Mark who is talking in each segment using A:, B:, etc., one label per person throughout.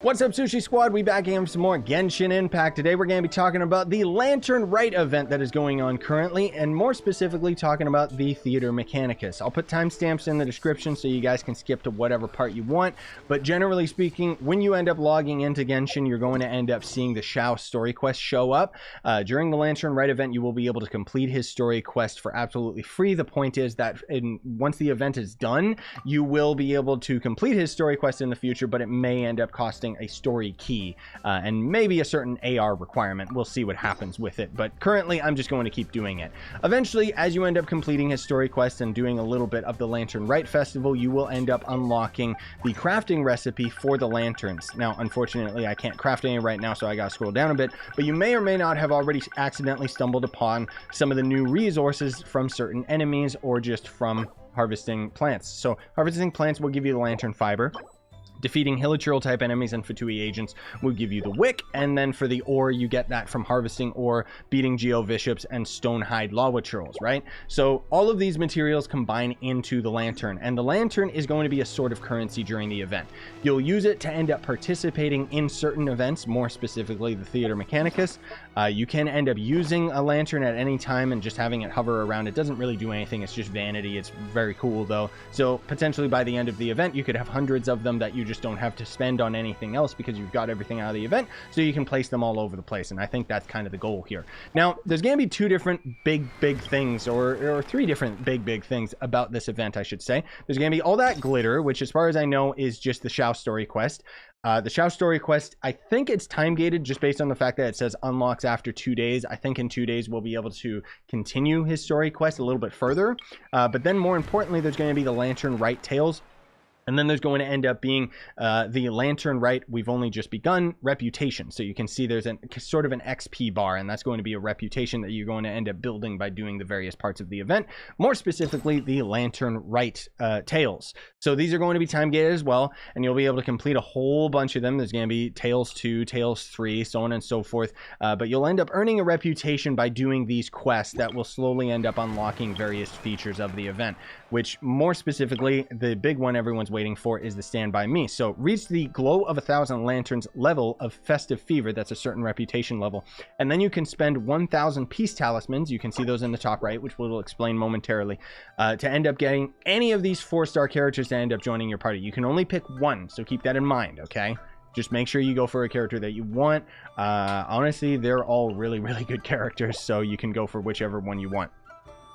A: What's up, Sushi Squad? We back again for some more Genshin Impact. Today we're going to be talking about the Lantern Rite event that is going on currently, and more specifically talking about the Theater Mechanicus. I'll put timestamps in the description so you guys can skip to whatever part you want, but generally speaking, when you end up logging into Genshin, you're going to end up seeing the Xiao story quest show up. During the Lantern Rite event, you will be able to complete his story quest for absolutely free. The point is that once the event is done, you will be able to complete his story quest in the future, but it may end up costing a story key and maybe a certain AR requirement. We'll see what happens with it, but currently I'm just going to keep doing it. Eventually, as you end up completing his story quest and doing a little bit of the Lantern Rite festival, you will end up unlocking the crafting recipe for the lanterns. Now, unfortunately, I can't craft any right now, so I gotta scroll down a bit, but you may or may not have already accidentally stumbled upon some of the new resources from certain enemies or just from harvesting plants. So harvesting plants will give you the lantern fiber. Defeating hilichurl type enemies and Fatui agents will give you the wick, and then for the ore, you get that from harvesting ore, beating geoviships, and stonehide lava churls, right? So all of these materials combine into the lantern, and the lantern is going to be a sort of currency during the event. You'll use it to end up participating in certain events, more specifically the Theater Mechanicus. You can end up using a lantern at any time and just having it hover around. It doesn't really do anything, it's just vanity. It's very cool though. So potentially by the end of the event, you could have hundreds of them that you just don't have to spend on anything else because you've got everything out of the event, so you can place them all over the place. And I think that's kind of the goal here. Now, there's going to be two different big things, or three different big things about this event, I should say. There's going to be all that glitter, which as far as I know is just the Xiao story quest. The Xiao story quest, I think it's time gated just based on the fact that it says unlocks after 2 days. I think in 2 days we'll be able to continue his story quest a little bit further. But then more importantly, there's going to be the Lantern Rite tales. And then there's going to end up being the Lantern Rite, we've only just begun, reputation. So you can see there's sort of an XP bar, and that's going to be a reputation that you're going to end up building by doing the various parts of the event. More specifically, the Lantern Rite tales. So these are going to be time gated as well, and you'll be able to complete a whole bunch of them. There's going to be Tales 2, Tales 3, so on and so forth. But you'll end up earning a reputation by doing these quests that will slowly end up unlocking various features of the event, which more specifically, the big one everyone's waiting for is the Stand By Me. So reach the Glow of 1,000 Lanterns level of Festive Fever. That's a certain reputation level. And then you can spend 1,000 peace talismans. You can see those in the top right, which we'll explain momentarily, to end up getting any of these 4-star characters to end up joining your party. You can only pick one, so keep that in mind, okay? Just make sure you go for a character that you want. Honestly, they're all really good characters, so you can go for whichever one you want.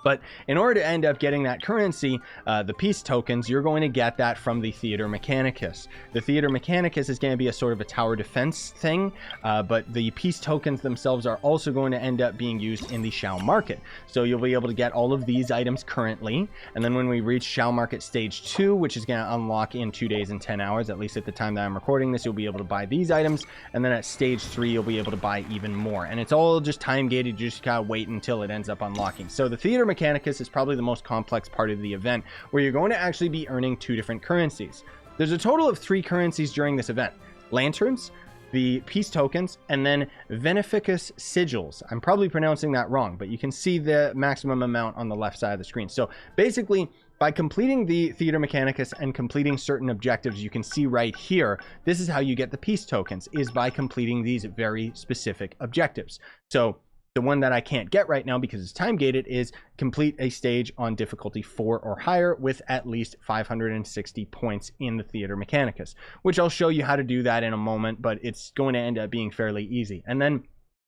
A: But in order to end up getting that currency, the peace tokens, you're going to get that from the Theater Mechanicus. The Theater Mechanicus is going to be a sort of a tower defense thing, but the peace tokens themselves are also going to end up being used in the Xiao Market. So you'll be able to get all of these items currently, and then when we reach Xiao Market Stage 2, which is going to unlock in 2 days and 10 hours, at least at the time that I'm recording this, you'll be able to buy these items, and then at Stage 3, you'll be able to buy even more. And it's all just time gated, you just gotta wait until it ends up unlocking. So the Theater Mechanicus is probably the most complex part of the event, where you're going to actually be earning 2 different currencies. There's a total of 3 currencies during this event: lanterns, the peace tokens, and then Mechanicus sigils. I'm probably pronouncing that wrong, but you can see the maximum amount on the left side of the screen. So basically, by completing the Theater Mechanicus and completing certain objectives, you can see right here, this is how you get the peace tokens, is by completing these very specific objectives. So the one that I can't get right now because it's time gated is complete a stage on difficulty 4 or higher with at least 560 points in the Theater Mechanicus, which I'll show you how to do that in a moment, but it's going to end up being fairly easy. And then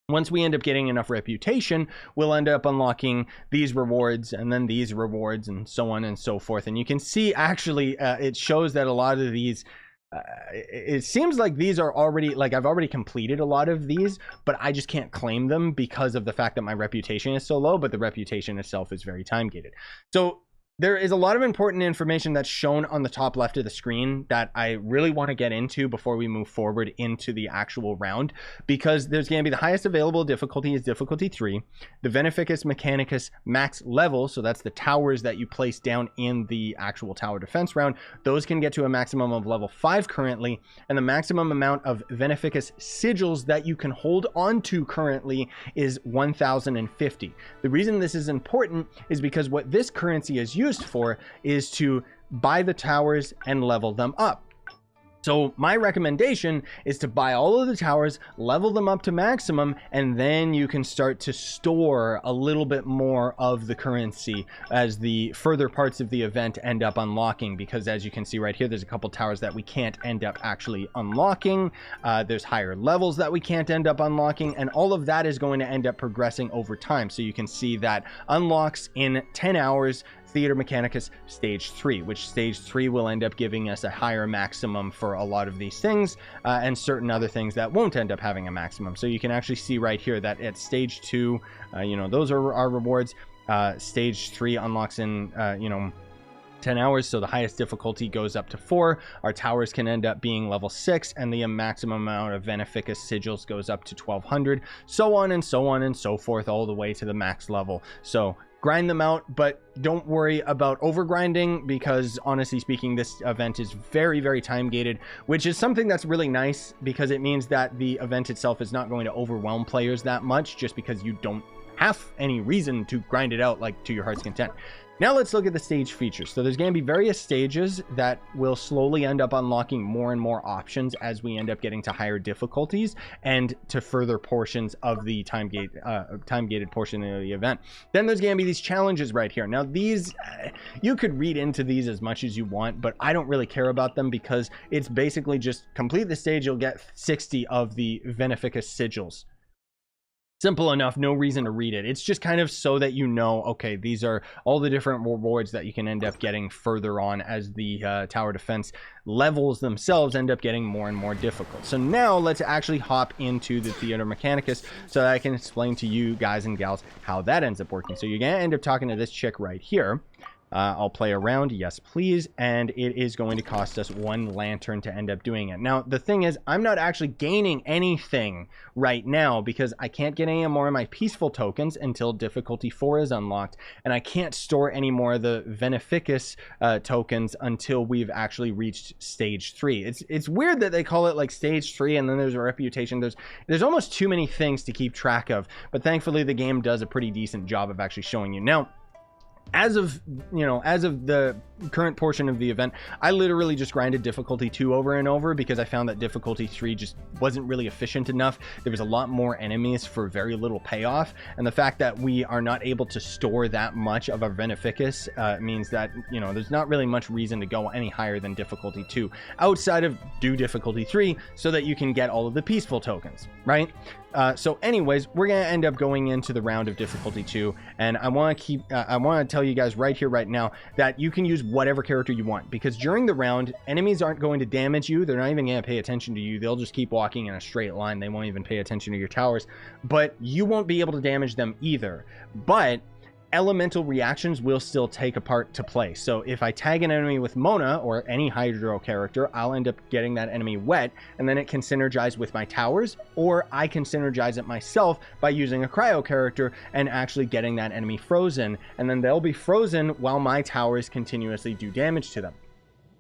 A: once we end up getting enough reputation, we'll end up unlocking these rewards and then these rewards and so on and so forth. And you can see actually it shows that a lot of these it seems like these are already, like I've already completed a lot of these, but I just can't claim them because of the fact that my reputation is so low, but the reputation itself is very time gated. So there is a lot of important information that's shown on the top left of the screen that I really want to get into before we move forward into the actual round, because there's going to be the highest available difficulty is difficulty 3, the Mechanicus Mechanicus max level, so that's the towers that you place down in the actual tower defense round. Those can get to a maximum of level 5 currently, and the maximum amount of Mechanicus sigils that you can hold onto currently is 1,050. The reason this is important is because what this currency is used for is to buy the towers and level them up. So my recommendation is to buy all of the towers, level them up to maximum, and then you can start to store a little bit more of the currency as the further parts of the event end up unlocking, because as you can see right here, there's a couple towers that we can't end up actually unlocking. There's higher levels that we can't end up unlocking, and all of that is going to end up progressing over time. So you can see that unlocks in 10 hours, Theater Mechanicus Stage 3, which Stage 3 will end up giving us a higher maximum for a lot of these things, and certain other things that won't end up having a maximum. So you can actually see right here that at Stage 2, you know, those are our rewards. Stage 3 unlocks in, you know, 10 hours, so the highest difficulty goes up to 4. Our towers can end up being level 6, and the maximum amount of Mechanicus sigils goes up to 1200, so on and so on and so forth, all the way to the max level. So grind them out, but don't worry about over grinding, because honestly speaking, this event is very, very time gated, which is something that's really nice, because it means that the event itself is not going to overwhelm players that much, just because you don't have any reason to grind it out like to your heart's content. Now let's look at the stage features. So there's going to be various stages that will slowly end up unlocking more and more options as we end up getting to higher difficulties and to further portions of the time-gated portion of the event. Then there's going to be these challenges right here. Now these, you could read into these as much as you want, but I don't really care about them, because it's basically just complete the stage, you'll get 60 of the Mechanicus sigils. Simple enough, no reason to read it. It's just kind of so that you know, okay, these are all the different rewards that you can end up getting further on as the tower defense levels themselves end up getting more and more difficult. So now let's actually hop into the Theater Mechanicus so that I can explain to you guys and gals how that ends up working. So you're going to end up talking to this chick right here. I'll play around, yes please, and it is going to cost us 1 lantern to end up doing it. Now the thing is, I'm not actually gaining anything right now, because I can't get any more of my peaceful tokens until difficulty 4 is unlocked, and I can't store any more of the Mechanicus tokens until we've actually reached stage 3. It's weird that they call it like stage 3, and then there's a reputation. There's almost too many things to keep track of, but thankfully the game does a pretty decent job of actually showing you. Now, as of the current portion of the event, I literally just grinded difficulty 2 over and over, because I found that difficulty 3 just wasn't really efficient enough. There was a lot more enemies for very little payoff, and the fact that we are not able to store that much of our Mechanicus means that, you know, there's not really much reason to go any higher than difficulty 2 outside of do difficulty 3 so that you can get all of the peaceful tokens, right? So anyways, we're going to end up going into the round of difficulty 2, and I want to tell you guys right here, right now, that you can use whatever character you want, because during the round, enemies aren't going to damage you. They're not even going to pay attention to you. They'll just keep walking in a straight line. They won't even pay attention to your towers, but you won't be able to damage them either. But elemental reactions will still take a part to play. So if I tag an enemy with Mona or any Hydro character, I'll end up getting that enemy wet, and then it can synergize with my towers, or I can synergize it myself by using a Cryo character and actually getting that enemy frozen, and then they'll be frozen while my towers continuously do damage to them.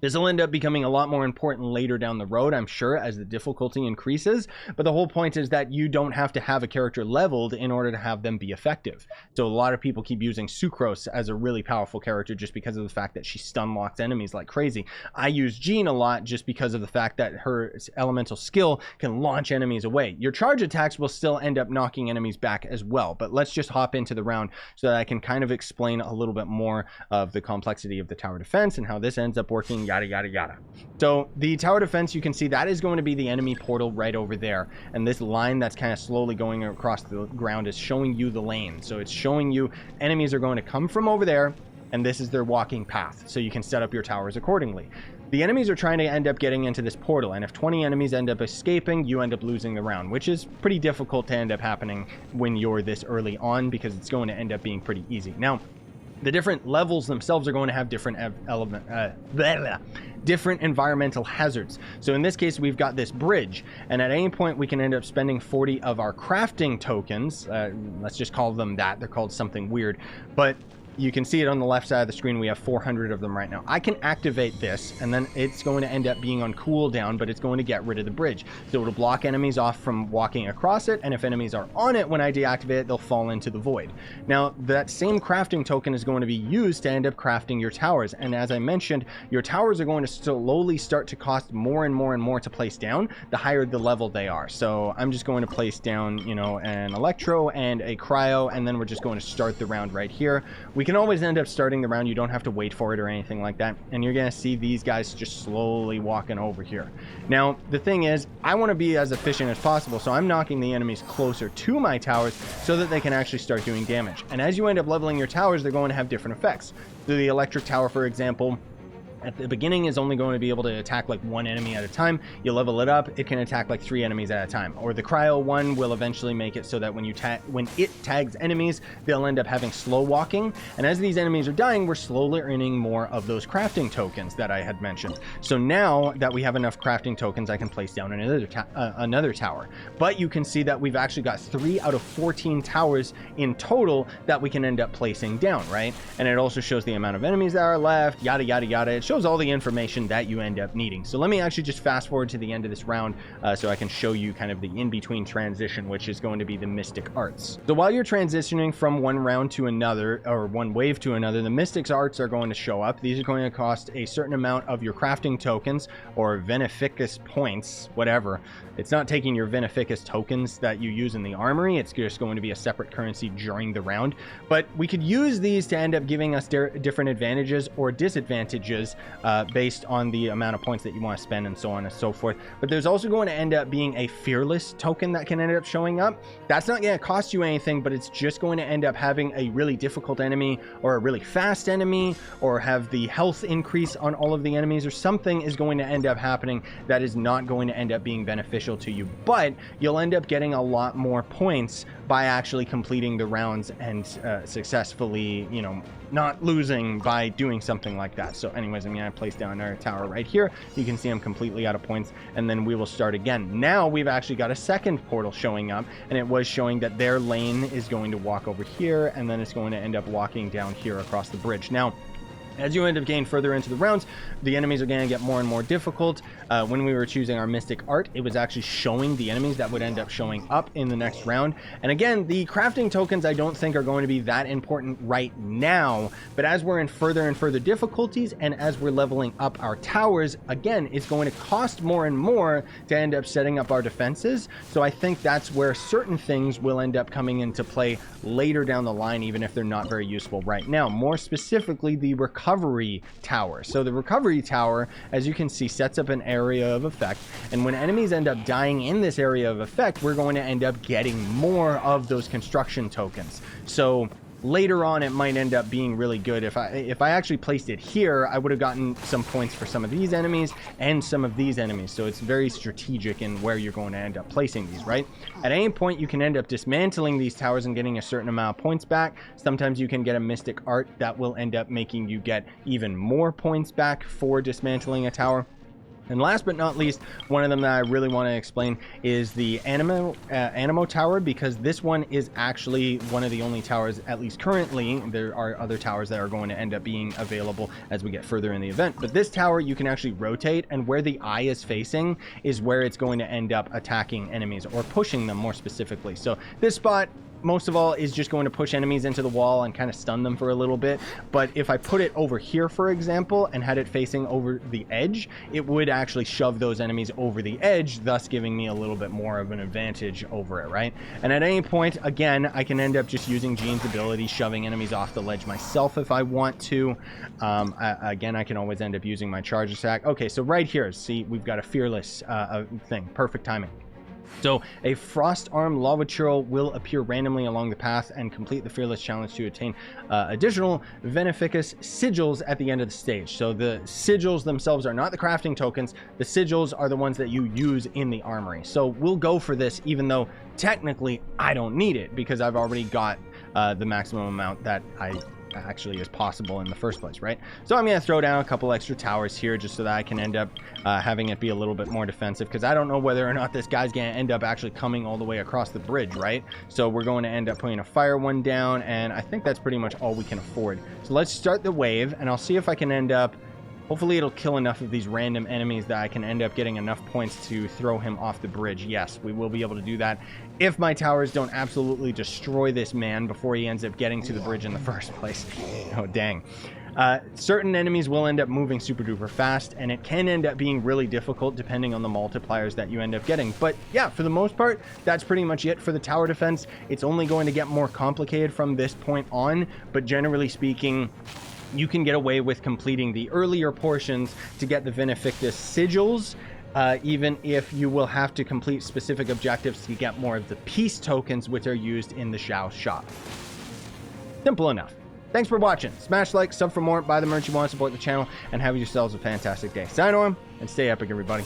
A: This will end up becoming a lot more important later down the road, I'm sure, as the difficulty increases. But the whole point is that you don't have to have a character leveled in order to have them be effective. So a lot of people keep using Sucrose as a really powerful character just because of the fact that she stun locks enemies like crazy. I use Jean a lot just because of the fact that her elemental skill can launch enemies away. Your charge attacks will still end up knocking enemies back as well. But let's just hop into the round so that I can kind of explain a little bit more of the complexity of the tower defense and how this ends up working. Yada, yada, yada. So the tower defense, you can see that is going to be the enemy portal right over there. And this line that's kind of slowly going across the ground is showing you the lane. So it's showing you enemies are going to come from over there, and this is their walking path. So you can set up your towers accordingly. The enemies are trying to end up getting into this portal, and if 20 enemies end up escaping, you end up losing the round, which is pretty difficult to end up happening when you're this early on, because it's going to end up being pretty easy. Now, the different levels themselves are going to have different different environmental hazards. So in this case, we've got this bridge, and at any point we can end up spending 40 of our crafting tokens. Let's just call them that. They're called something weird, but you can see it on the left side of the screen. We have 400 of them right now. I can activate this, and then it's going to end up being on cooldown, but it's going to get rid of the bridge. So it'll block enemies off from walking across it, and if enemies are on it when I deactivate it, they'll fall into the void. Now, that same crafting token is going to be used to end up crafting your towers, and as I mentioned, your towers are going to slowly start to cost more and more and more to place down the higher the level they are. So I'm just going to place down, you know, an electro and a cryo, and then we're just going to start the round right here. We can always end up starting the round. You don't have to wait for it or anything like that. And you're going to see these guys just slowly walking over here. Now, the thing is, I want to be as efficient as possible. So I'm knocking the enemies closer to my towers so that they can actually start doing damage. And as you end up leveling your towers, they're going to have different effects. So the electric tower, for example, at the beginning is only going to be able to attack like one enemy at a time. You level it up, it can attack like 3 enemies at a time. Or the cryo one will eventually make it so that when it tags enemies, they'll end up having slow walking. And as these enemies are dying, we're slowly earning more of those crafting tokens that I had mentioned. So now that we have enough crafting tokens, I can place down another tower. But you can see that we've actually got 3 out of 14 towers in total that we can end up placing down, right? And it also shows the amount of enemies that are left, yada, yada, yada. It shows all the information that you end up needing. So let me actually just fast forward to the end of this round so I can show you kind of the in-between transition, which is going to be the Mystic Arts. So while you're transitioning from one round to another, or one wave to another, the Mystic Arts are going to show up. These are going to cost a certain amount of your crafting tokens or Beneficus points, whatever. It's not taking your Beneficus tokens that you use in the armory. It's just going to be a separate currency during the round. But we could use these to end up giving us different advantages or disadvantages based on the amount of points that you want to spend and so on and so forth. But there's also going to end up being a Fearless token that can end up showing up. That's not going to cost you anything, but it's just going to end up having a really difficult enemy or a really fast enemy or have the health increase on all of the enemies, or something is going to end up happening that is not going to end up being beneficial to you. But you'll end up getting a lot more points by actually completing the rounds and successfully, you know, not losing by doing something like that. So anyways, I'm going to place down our tower right here. You can see I'm completely out of points, and then we will start again. Now we've actually got a second portal showing up, and it was showing that their lane is going to walk over here, and then it's going to end up walking down here across the bridge. Now, as you end up getting further into the rounds, the enemies are going to get more and more difficult. When we were choosing our Mystic Art, it was actually showing the enemies that would end up showing up in the next round. And again, the crafting tokens I don't think are going to be that important right now, but as we're in further and further difficulties, and as we're leveling up our towers, again, it's going to cost more and more to end up setting up our defenses. So I think that's where certain things will end up coming into play later down the line, even if they're not very useful right now. More specifically, the recovery tower. So the recovery tower, as you can see, sets up an area of effect, and when enemies end up dying in this area of effect, we're going to end up getting more of those construction tokens. So later on, it might end up being really good. If I actually placed it here, I would have gotten some points for some of these enemies and some of these enemies. So it's very strategic in where you're going to end up placing these, right? At any point, you can end up dismantling these towers and getting a certain amount of points back. Sometimes you can get a Mystic Art that will end up making you get even more points back for dismantling a tower. And last but not least, one of them that I really want to explain is the Animo Tower, because this one is actually one of the only towers, at least currently. There are other towers that are going to end up being available as we get further in the event. But this tower, you can actually rotate, and where the eye is facing is where it's going to end up attacking enemies, or pushing them more specifically. So this spot, most of all, is just going to push enemies into the wall and kind of stun them for a little bit. But if I put it over here, for example, and had it facing over the edge, it would actually shove those enemies over the edge, thus giving me a little bit more of an advantage over it, right? And at any point, again, I can end up just using Jean's ability, shoving enemies off the ledge myself if I want to. Again, I can always end up using my charge attack. Okay, so right here, see, we've got a Fearless thing. Perfect timing. So a Frost Arm Lava Churl will appear randomly along the path and complete the Fearless challenge to attain additional Beneficus sigils at the end of the stage. So the sigils themselves are not the crafting tokens. The sigils are the ones that you use in the armory. So we'll go for this, even though technically I don't need it, because I've already got the maximum amount that I actually is possible in the first place, right? So I'm going to throw down a couple extra towers here just so that I can end up having it be a little bit more defensive, because I don't know whether or not this guy's going to end up actually coming all the way across the bridge, right? So we're going to end up putting a fire one down, and I think that's pretty much all we can afford. So let's start the wave, and I'll see if I can end up... Hopefully it'll kill enough of these random enemies that I can end up getting enough points to throw him off the bridge. Yes, we will be able to do that if my towers don't absolutely destroy this man before he ends up getting to the bridge in the first place. Oh, dang. Certain enemies will end up moving super duper fast, and it can end up being really difficult depending on the multipliers that you end up getting. But yeah, for the most part, that's pretty much it for the tower defense. It's only going to get more complicated from this point on, but generally speaking, you can get away with completing the earlier portions to get the Benefictus sigils, even if you will have to complete specific objectives to get more of the peace tokens, which are used in the Xiao shop. Simple enough. Thanks for watching. Smash like, sub for more, buy the merch you want, support the channel, and have yourselves a fantastic day. Sign on, and stay epic, everybody.